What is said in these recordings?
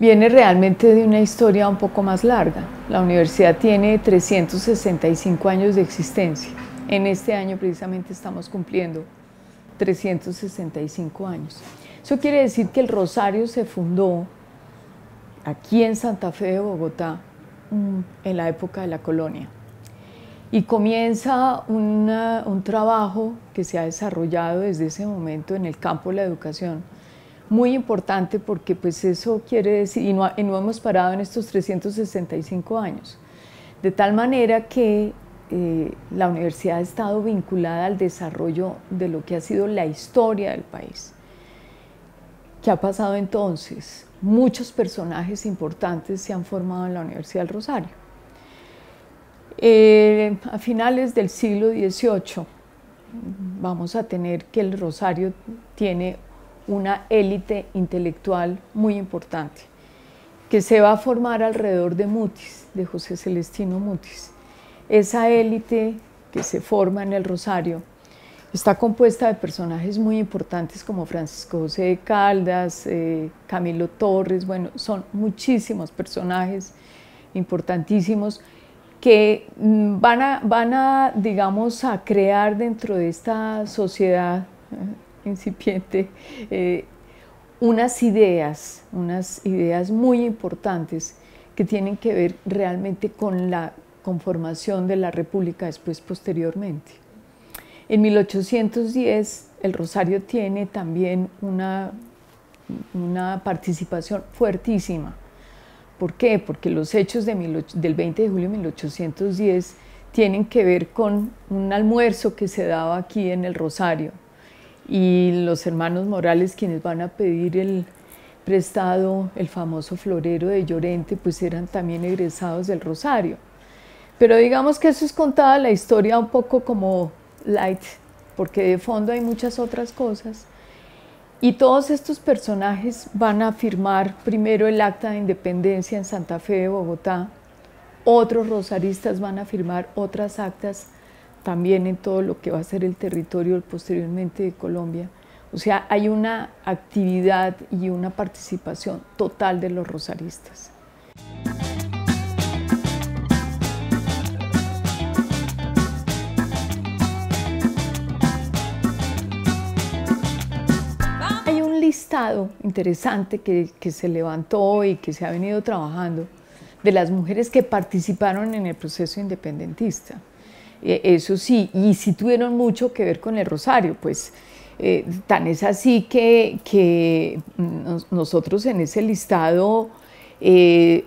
viene realmente de una historia un poco más larga. La universidad tiene 365 años de existencia. En este año precisamente estamos cumpliendo 365 años. Eso quiere decir que el Rosario se fundó aquí en Santa Fe de Bogotá en la época de la colonia. Y comienza un trabajo que se ha desarrollado desde ese momento en el campo de la educación, muy importante porque pues eso quiere decir, y no hemos parado en estos 365 años, de tal manera que la universidad ha estado vinculada al desarrollo de lo que ha sido la historia del país. ¿Qué ha pasado entonces? Muchos personajes importantes se han formado en la Universidad del Rosario. A finales del siglo XVIII vamos a tener que el Rosario tiene una élite intelectual muy importante que se va a formar alrededor de Mutis, de José Celestino Mutis. Esa élite que se forma en el Rosario está compuesta de personajes muy importantes como Francisco José de Caldas, Camilo Torres, bueno, son muchísimos personajes importantísimos que van a, digamos, a crear dentro de esta sociedad incipiente unas ideas muy importantes que tienen que ver realmente con la conformación de la República después, posteriormente. En 1810 el Rosario tiene también una participación fuertísima. ¿Por qué? Porque los hechos del 20 de julio de 1810 tienen que ver con un almuerzo que se daba aquí en el Rosario y los hermanos Morales, quienes van a pedir el prestado, el famoso florero de Llorente, pues eran también egresados del Rosario. Pero digamos que eso es contada la historia un poco como light, porque de fondo hay muchas otras cosas. Y todos estos personajes van a firmar primero el acta de independencia en Santa Fe de Bogotá, otros rosaristas van a firmar otras actas también en todo lo que va a ser el territorio posteriormente de Colombia. O sea, hay una actividad y una participación total de los rosaristas. Hay un listado interesante que se levantó y que se ha venido trabajando de las mujeres que participaron en el proceso independentista. Eso sí, y sí tuvieron mucho que ver con el Rosario, pues tan es así que nosotros en ese listado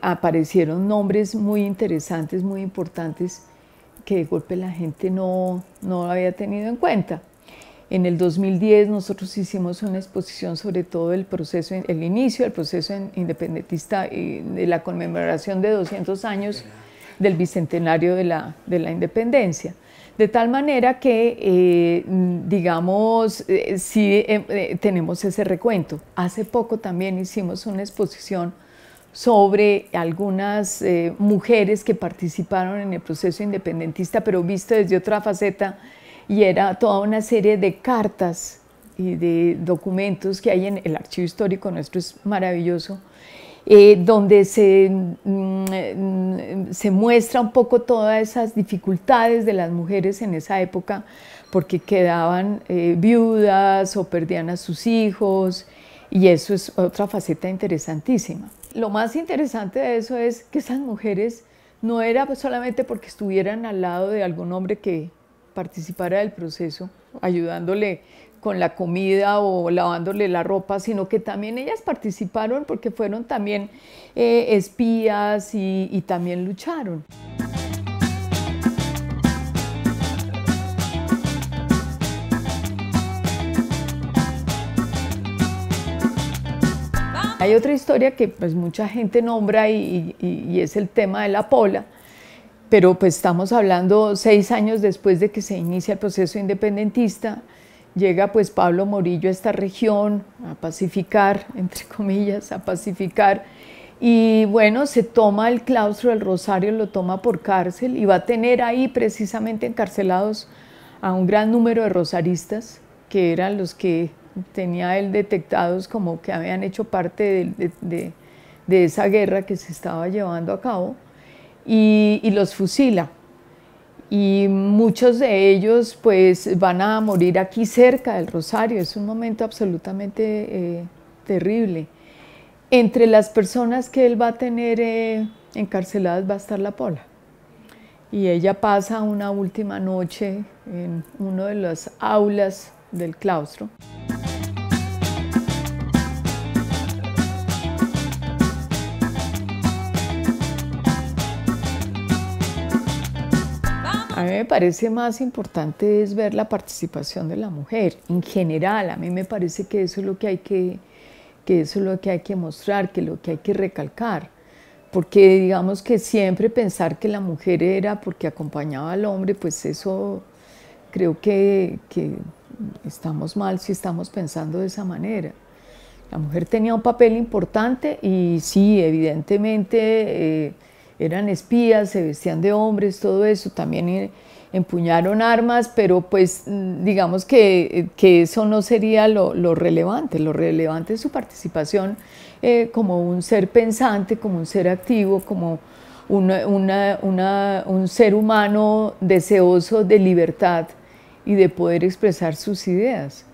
aparecieron nombres muy interesantes, muy importantes, que de golpe la gente no había tenido en cuenta. En el 2010 nosotros hicimos una exposición sobre todo el inicio del proceso independentista y de la conmemoración de 200 años del bicentenario de la independencia. De tal manera que, digamos, sí tenemos ese recuento. Hace poco también hicimos una exposición sobre algunas mujeres que participaron en el proceso independentista, pero visto desde otra faceta, y era toda una serie de cartas y de documentos que hay en el archivo histórico nuestro, es maravilloso, donde se muestra un poco todas esas dificultades de las mujeres en esa época, porque quedaban viudas o perdían a sus hijos, y eso es otra faceta interesantísima. Lo más interesante de eso es que esas mujeres no era solamente porque estuvieran al lado de algún hombre que participara del proceso, ayudándole con la comida o lavándole la ropa, sino que también ellas participaron porque fueron también espías y también lucharon. Hay otra historia que pues mucha gente nombra y es el tema de la pola, pero pues estamos hablando 6 años después de que se inicia el proceso independentista. Llega pues Pablo Morillo a esta región a pacificar, entre comillas, a pacificar, y bueno, se toma el claustro del Rosario, lo toma por cárcel y va a tener ahí precisamente encarcelados a un gran número de rosaristas, que eran los que tenía él detectados como que habían hecho parte de esa guerra que se estaba llevando a cabo y los fusila. Y muchos de ellos pues van a morir aquí cerca del Rosario. Es un momento absolutamente terrible. Entre las personas que él va a tener encarceladas va a estar la Pola. Y ella pasa una última noche en una de las aulas del claustro. A mí me parece más importante es ver la participación de la mujer en general. A mí me parece que eso es lo que hay que mostrar, que lo que hay que recalcar. Porque digamos que siempre pensar que la mujer era porque acompañaba al hombre, pues eso creo que estamos mal si estamos pensando de esa manera. La mujer tenía un papel importante y sí, evidentemente eran espías, se vestían de hombres, todo eso, también empuñaron armas, pero pues digamos que eso no sería lo relevante es su participación como un ser pensante, como un ser activo, como un ser humano deseoso de libertad y de poder expresar sus ideas.